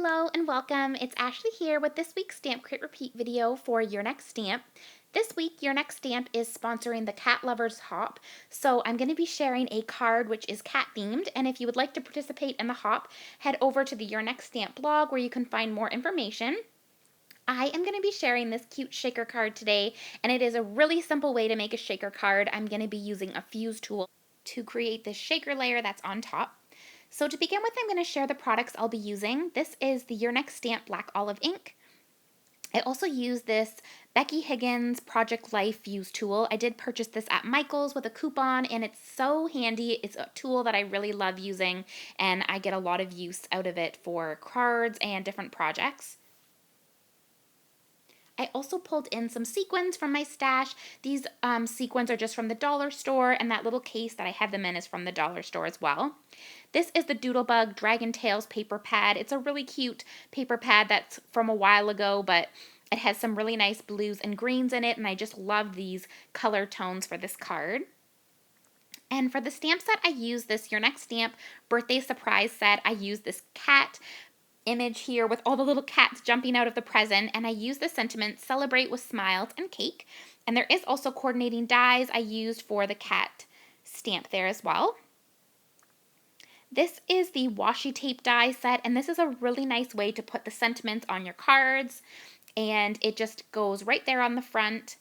Hello and welcome. It's Ashley here with this week's Stamp Crate Repeat video for Your Next Stamp. This week, Your Next Stamp is sponsoring the Cat Lovers Hop, so I'm going to be sharing a card which is cat themed, and if you would like to participate in the hop, head over to the Your Next Stamp blog where you can find more information. I am going to be sharing this cute shaker card today, and it is a really simple way to make a shaker card. I'm going to be using a fuse tool to create this shaker layer that's on top. So to begin with, I'm going to share the products I'll be using. This is the Your Next Stamp Black Olive ink. I also use this Becky Higgins Project Life Fuse tool. I did purchase this at Michael's with a coupon, and it's so handy. It's a tool that I really love using, and I get a lot of use out of it for cards and different projects. I also pulled in some sequins from my stash. These sequins are just from the dollar store, and that little case that I had them in is from the dollar store as well. This is the Doodlebug Dragon Tales paper pad. It's a really cute paper pad that's from a while ago, but it has some really nice blues and greens in it, and I just love these color tones for this card. And for the stamp set, I use this Your Next Stamp birthday surprise set. I use this cat image here with all the little cats jumping out of the present, and I use the sentiment celebrate with smiles and cake. And there is also coordinating dies I used for the cat stamp there as well. This is the washi tape die set, and this is a really nice way to put the sentiments on your cards, and it just goes right there on the front.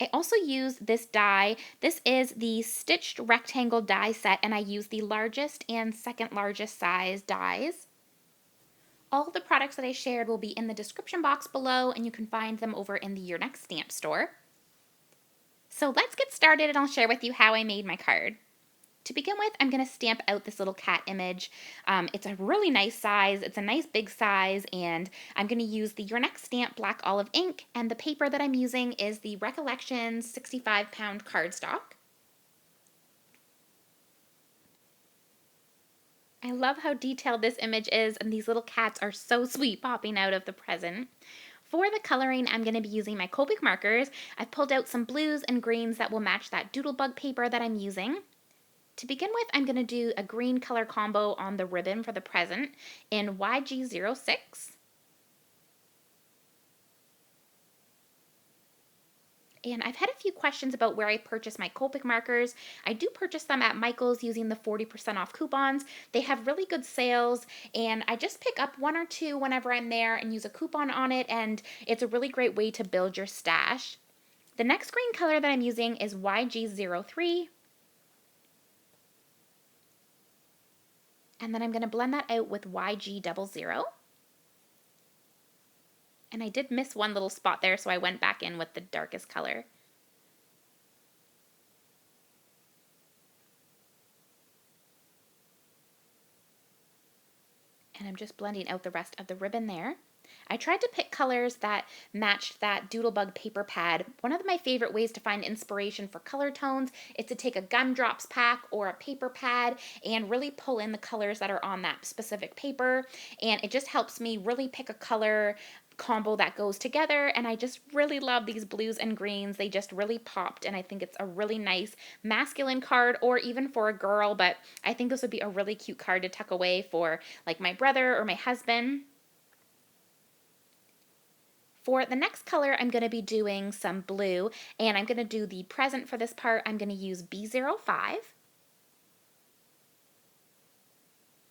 I also use this die. This is the stitched rectangle die set, and I use the largest and second largest size dies. All the products that I shared will be in the description box below, and you can find them over in the Your Next Stamp store. So let's get started, and I'll share with you how I made my card. To begin with, I'm going to stamp out this little cat image. It's a really nice size. It's a nice big size, and I'm going to use the Your Next Stamp Black Olive ink, and the paper that I'm using is the Recollections 65-pound cardstock. I love how detailed this image is, and these little cats are so sweet popping out of the present. For the coloring, I'm going to be using my Copic markers. I've pulled out some blues and greens that will match that Doodlebug paper that I'm using. To begin with, I'm going to do a green color combo on the ribbon for the present in YG06. And I've had a few questions about where I purchase my Copic markers. I do purchase them at Michael's using the 40% off coupons. They have really good sales, and I just pick up one or two whenever I'm there and use a coupon on it, and it's a really great way to build your stash. The next green color that I'm using is YG03. And then I'm going to blend that out with YG00. And I did miss one little spot there, so I went back in with the darkest color. And I'm just blending out the rest of the ribbon there. I tried to pick colors that matched that Doodlebug paper pad. One of my favorite ways to find inspiration for color tones is to take a gumdrops pack or a paper pad and really pull in the colors that are on that specific paper. And it just helps me really pick a color combo that goes together, and I just really love these blues and greens. They just really popped, and I think it's a really nice masculine card, or even for a girl, but I think this would be a really cute card to tuck away for like my brother or my husband. For the next color, I'm going to be doing some blue, and I'm going to do the present for this part. I'm going to use B05.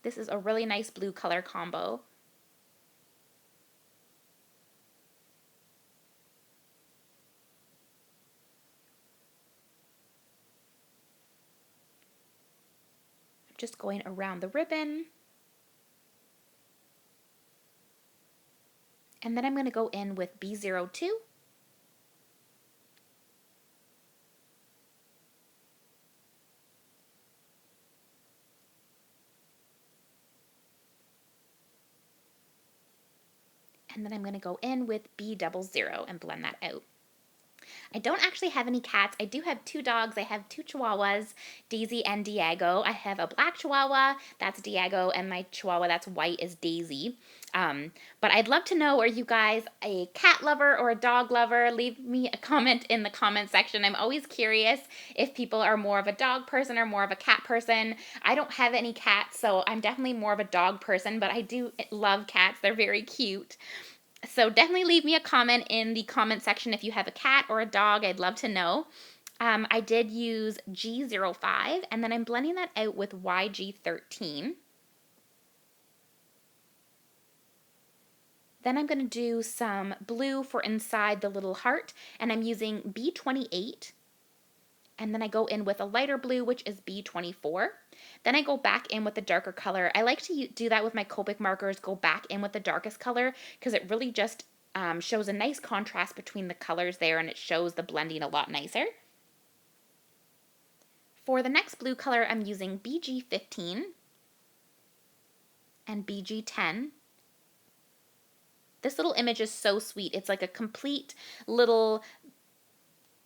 This is a really nice blue color combo. I'm just going around the ribbon. And then I'm going to go in with B02. And then I'm going to go in with B00 and blend that out. I don't actually have any cats. I do have two dogs. I have two Chihuahuas, Daisy and Diego. I have a black Chihuahua, that's Diego, and my Chihuahua that's white is Daisy. But I'd love to know, are you guys a cat lover or a dog lover? Leave me a comment in the comment section. I'm always curious if people are more of a dog person or more of a cat person. I don't have any cats, so I'm definitely more of a dog person, but I do love cats. They're very cute. So definitely leave me a comment in the comment section if you have a cat or a dog. I'd love to know. I did use G05, and then I'm blending that out with YG13. Then I'm going to do some blue for inside the little heart, and I'm using B28. And then I go in with a lighter blue, which is B24. Then I go back in with the darker color. I like to do that with my Copic markers, go back in with the darkest color, because it really just shows a nice contrast between the colors there, and it shows the blending a lot nicer. For the next blue color, I'm using BG15 and BG10. This little image is so sweet. It's like a complete little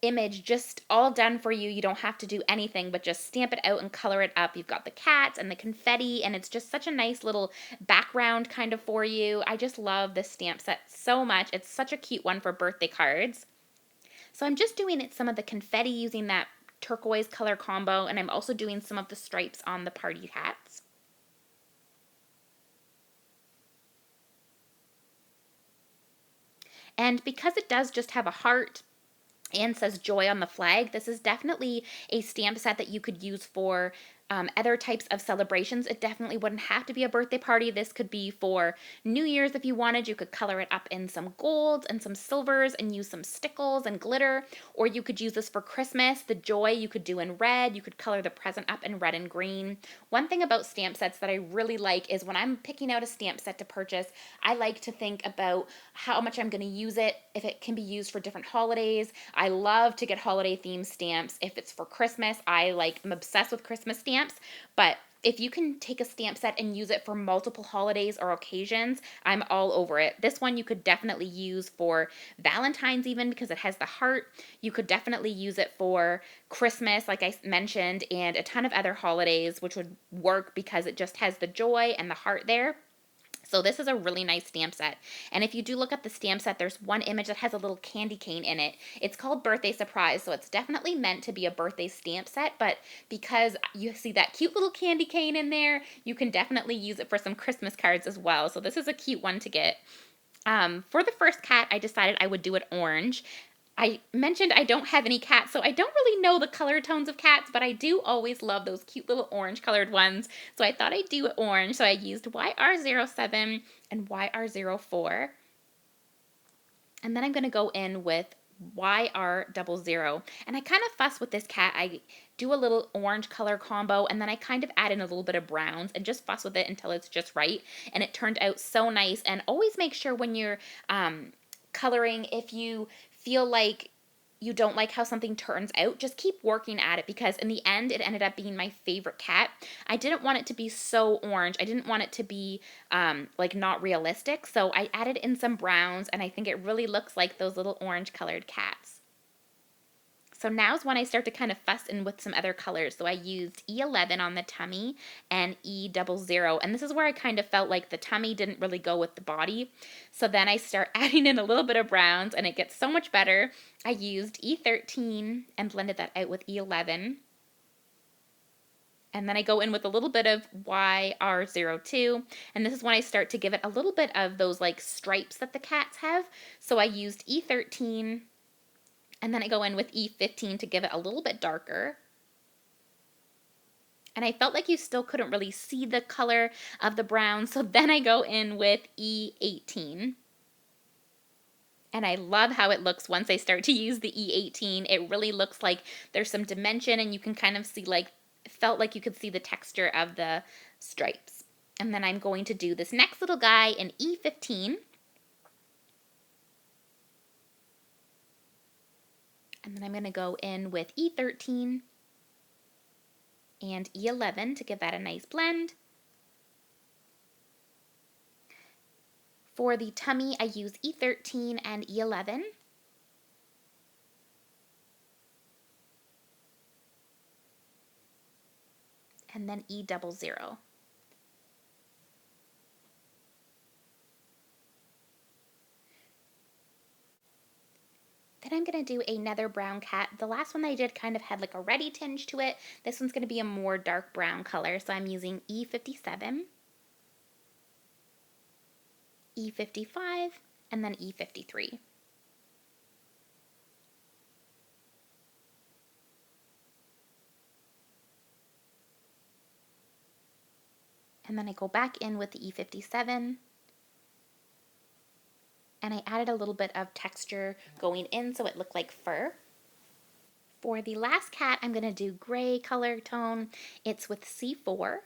image just all done for you. You don't have to do anything but just stamp it out and color it up. You've got the cats and the confetti, and it's just such a nice little background kind of for you. I just love this stamp set so much. It's such a cute one for birthday cards. So I'm just doing some of the confetti using that turquoise color combo, and I'm also doing some of the stripes on the party hats. And because it does just have a heart and says joy on the flag, this is definitely a stamp set that you could use for other types of celebrations. It definitely wouldn't have to be a birthday party. This could be for New Year's if you wanted. You could color it up in some golds and some silvers and use some stickles and glitter. Or you could use this for Christmas. The joy you could do in red. You could color the present up in red and green. One thing about stamp sets that I really like is when I'm picking out a stamp set to purchase, I like to think about how much I'm going to use it, if it can be used for different holidays. I love to get holiday themed stamps. If it's for Christmas, I'm obsessed with Christmas stamps. But if you can take a stamp set and use it for multiple holidays or occasions, I'm all over it. This one you could definitely use for Valentine's even, because it has the heart. You could definitely use it for Christmas, like I mentioned, and a ton of other holidays, which would work because it just has the joy and the heart there. So this is a really nice stamp set. And if you do look at the stamp set, there's one image that has a little candy cane in it. It's called Birthday Surprise, so it's definitely meant to be a birthday stamp set, but because you see that cute little candy cane in there, you can definitely use it for some Christmas cards as well. So this is a cute one to get. For the first cat, I decided I would do it orange. I mentioned I don't have any cats, so I don't really know the color tones of cats, but I do always love those cute little orange colored ones. So I thought I'd do orange. So I used YR07 and YR04. And then I'm going to go in with YR00. And I kind of fuss with this cat. I do a little orange color combo, and then I kind of add in a little bit of browns and just fuss with it until it's just right. And it turned out so nice. And always make sure when you're coloring, if you feel like you don't like how something turns out, just keep working at it, because in the end it ended up being my favorite cat. I didn't want it to be so orange. I didn't want it to be not realistic, so I added in some browns, and I think it really looks like those little orange colored cats. So now's when I start to kind of fuss in with some other colors. So I used E11 on the tummy and E00. And this is where I kind of felt like the tummy didn't really go with the body. So then I start adding in a little bit of browns, and it gets so much better. I used E13 and blended that out with E11. And then I go in with a little bit of YR02. And this is when I start to give it a little bit of those stripes that the cats have. So I used E13. And then I go in with E15 to give it a little bit darker. And I felt like you still couldn't really see the color of the brown, so then I go in with E18. And I love how it looks once I start to use the E18. It really looks like there's some dimension, and you can kind of see felt like you could see the texture of the stripes. And then I'm going to do this next little guy in E15. And then I'm going to go in with E13 and E11 to give that a nice blend. For the tummy, I use E13 and E11. and then E00. Then I'm going to do another brown cat. The last one that I did kind of had like a reddy tinge to it. This one's going to be a more dark brown color, so I'm using E57, E55, and then E53. And then I go back in with the E57, and I added a little bit of texture going in so it looked like fur. For the last cat, I'm going to do gray color tone. It's with C4,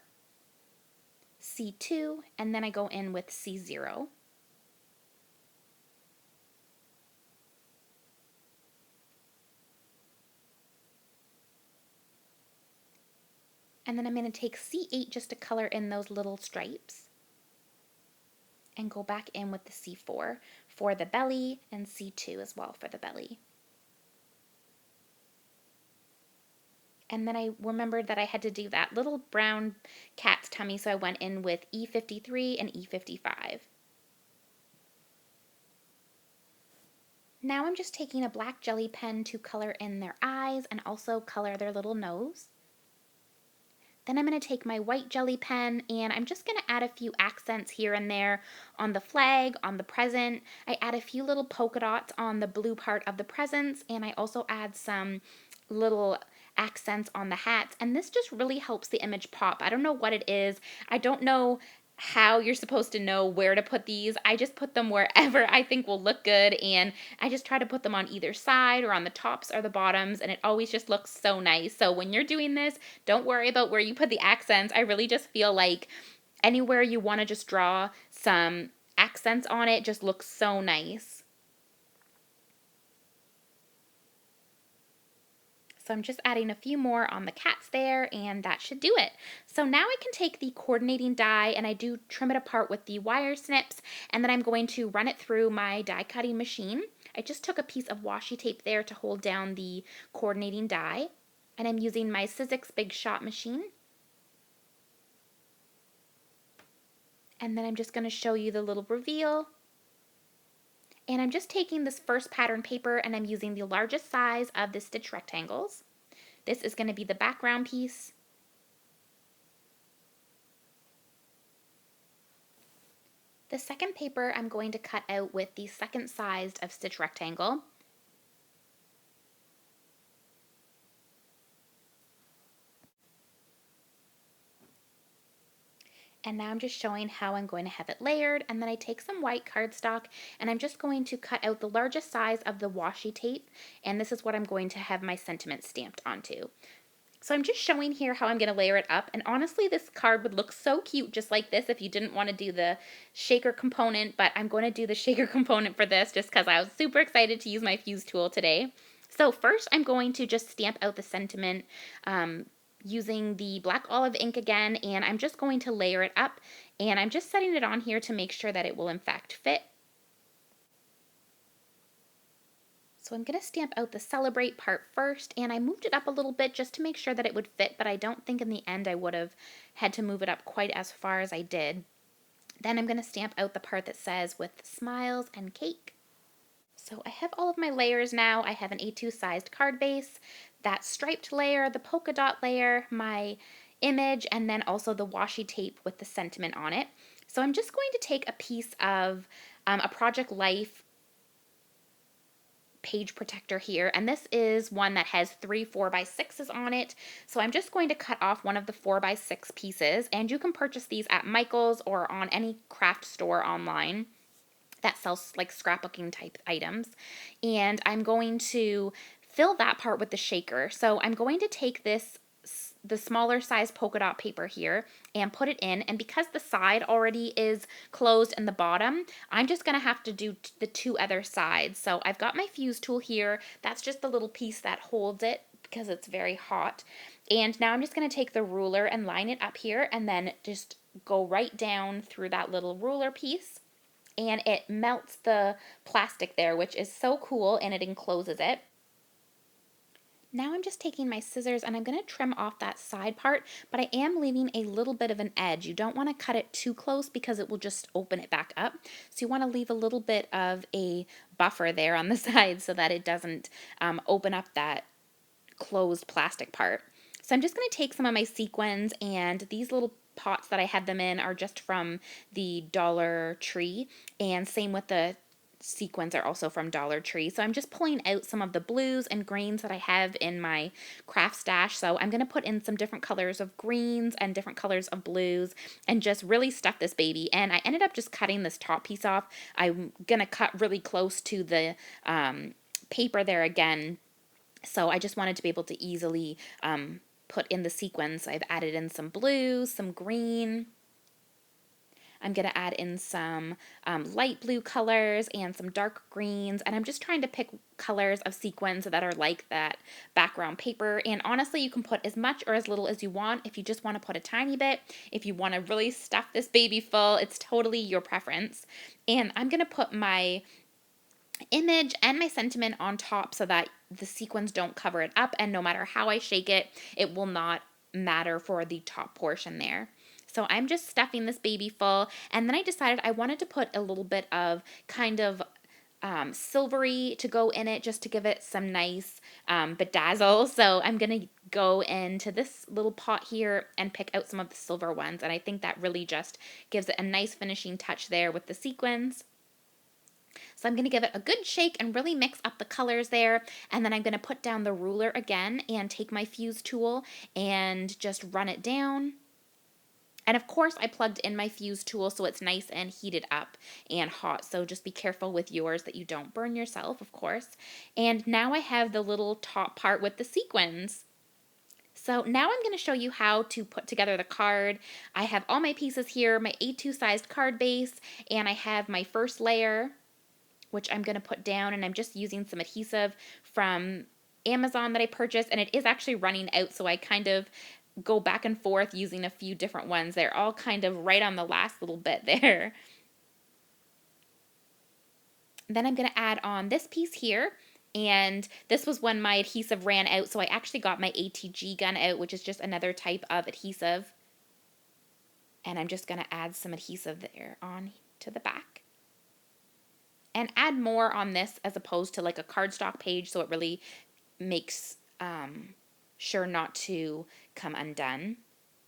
C2, and then I go in with C0. And then I'm going to take C8 just to color in those little stripes, and go back in with the C4 for the belly, and C2 as well for the belly. And then I remembered that I had to do that little brown cat's tummy, so I went in with E53 and E55. Now I'm just taking a black jelly pen to color in their eyes and also color their little nose. Then I'm going to take my white jelly pen and I'm just going to add a few accents here and there on the flag, on the present. I add a few little polka dots on the blue part of the presents, and I also add some little accents on the hats, and this just really helps the image pop. I don't know what it is. I don't know how you're supposed to know where to put these. I just put them wherever I think will look good, and I just try to put them on either side or on the tops or the bottoms, and it always just looks so nice. So when you're doing this, don't worry about where you put the accents. I really just feel like anywhere you want to just draw some accents on it just looks so nice. So I'm just adding a few more on the cats there, and that should do it. So now I can take the coordinating die, and I do trim it apart with the wire snips, and then I'm going to run it through my die cutting machine. I just took a piece of washi tape there to hold down the coordinating die, and I'm using my Sizzix Big Shot machine. And then I'm just going to show you the little reveal. And I'm just taking this first pattern paper and I'm using the largest size of the stitch rectangles. This is going to be the background piece. The second paper I'm going to cut out with the second size of stitch rectangle. And now I'm just showing how I'm going to have it layered, and then I take some white cardstock and I'm just going to cut out the largest size of the washi tape, and this is what I'm going to have my sentiment stamped onto. So I'm just showing here how I'm going to layer it up, and honestly this card would look so cute just like this if you didn't want to do the shaker component, but I'm going to do the shaker component for this just because I was super excited to use my fuse tool today. So first I'm going to just stamp out the sentiment using the black olive ink again, and I'm just going to layer it up, and I'm just setting it on here to make sure that it will in fact fit. So I'm going to stamp out the celebrate part first, and I moved it up a little bit just to make sure that it would fit, but I don't think in the end I would have had to move it up quite as far as I did. Then I'm going to stamp out the part that says with smiles and cake. So I have all of my layers now. I have an A2 sized card base, that striped layer, the polka dot layer, my image, and then also the washi tape with the sentiment on it. So I'm just going to take a piece of a Project Life page protector here, and this is one that has 3 4x6s on it. So I'm just going to cut off one of the 4x6 pieces, and you can purchase these at Michael's or on any craft store online that sells like scrapbooking type items. And I'm going to fill that part with the shaker. So I'm going to take the smaller size polka dot paper here and put it in, and because the side already is closed in the bottom, I'm just going to have to do the 2 other sides. So I've got my fuse tool here. That's just the little piece that holds it because it's very hot. And now I'm just going to take the ruler and line it up here and then just go right down through that little ruler piece, and it melts the plastic there, which is so cool, and it encloses it. Now I'm just taking my scissors and I'm going to trim off that side part, but I am leaving a little bit of an edge. You don't want to cut it too close because it will just open it back up. So you want to leave a little bit of a buffer there on the side so that it doesn't open up that closed plastic part. So I'm just going to take some of my sequins, and these little pots that I had them in are just from the Dollar Tree, and same with the sequins are also from Dollar Tree. So I'm just pulling out some of the blues and greens that I have in my craft stash. So I'm going to put in some different colors of greens and different colors of blues and just really stuff this baby. And I ended up just cutting this top piece off. I'm going to cut really close to the paper there again. So I just wanted to be able to easily put in the sequins. I've added in some blue, some green. I'm going to add in some light blue colors and some dark greens, and I'm just trying to pick colors of sequins that are like that background paper. And honestly, you can put as much or as little as you want. If you just want to put a tiny bit, if you want to really stuff this baby full, it's totally your preference. And I'm going to put my image and my sentiment on top so that the sequins don't cover it up, and no matter how I shake it, it will not matter for the top portion there. So I'm just stuffing this baby full, and then I decided I wanted to put a little bit of kind of silvery to go in it just to give it some nice bedazzle. So I'm going to go into this little pot here and pick out some of the silver ones, and I think that really just gives it a nice finishing touch there with the sequins. So I'm going to give it a good shake and really mix up the colors there. And then I'm going to put down the ruler again and take my fuse tool and just run it down. And of course, I plugged in my fuse tool so it's nice and heated up and hot. So just be careful with yours that you don't burn yourself, of course. And now I have the little top part with the sequins. So now I'm going to show you how to put together the card. I have all my pieces here, my A2 sized card base, and I have my first layer, which I'm going to put down, and I'm just using some adhesive from Amazon that I purchased, and it is actually running out, so I kind of go back and forth using a few different ones. They're all kind of right on the last little bit there. Then I'm going to add on this piece here, and this was when my adhesive ran out, so I actually got my ATG gun out, which is just another type of adhesive, and I'm just going to add some adhesive there on to the back. And add more on this as opposed to like a cardstock page, so it really makes sure not to come undone.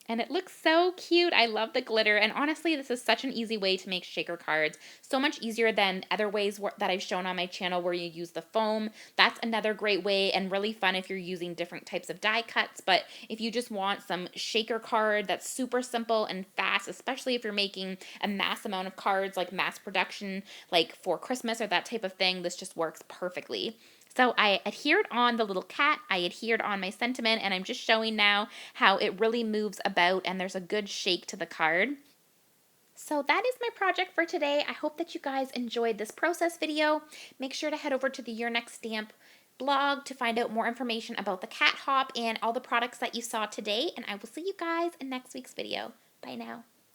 And it looks so cute. I love the glitter. And honestly, this is such an easy way to make shaker cards. So much easier than other ways that I've shown on my channel where you use the foam. That's another great way and really fun if you're using different types of die cuts. But if you just want some shaker card that's super simple and fast, especially if you're making a mass amount of cards, like mass production, like for Christmas or that type of thing, this just works perfectly. So I adhered on the little cat, I adhered on my sentiment, and I'm just showing now how it really moves about and there's a good shake to the card. So that is my project for today. I hope that you guys enjoyed this process video. Make sure to head over to the Your Next Stamp blog to find out more information about the cat hop and all the products that you saw today, and I will see you guys in next week's video. Bye now.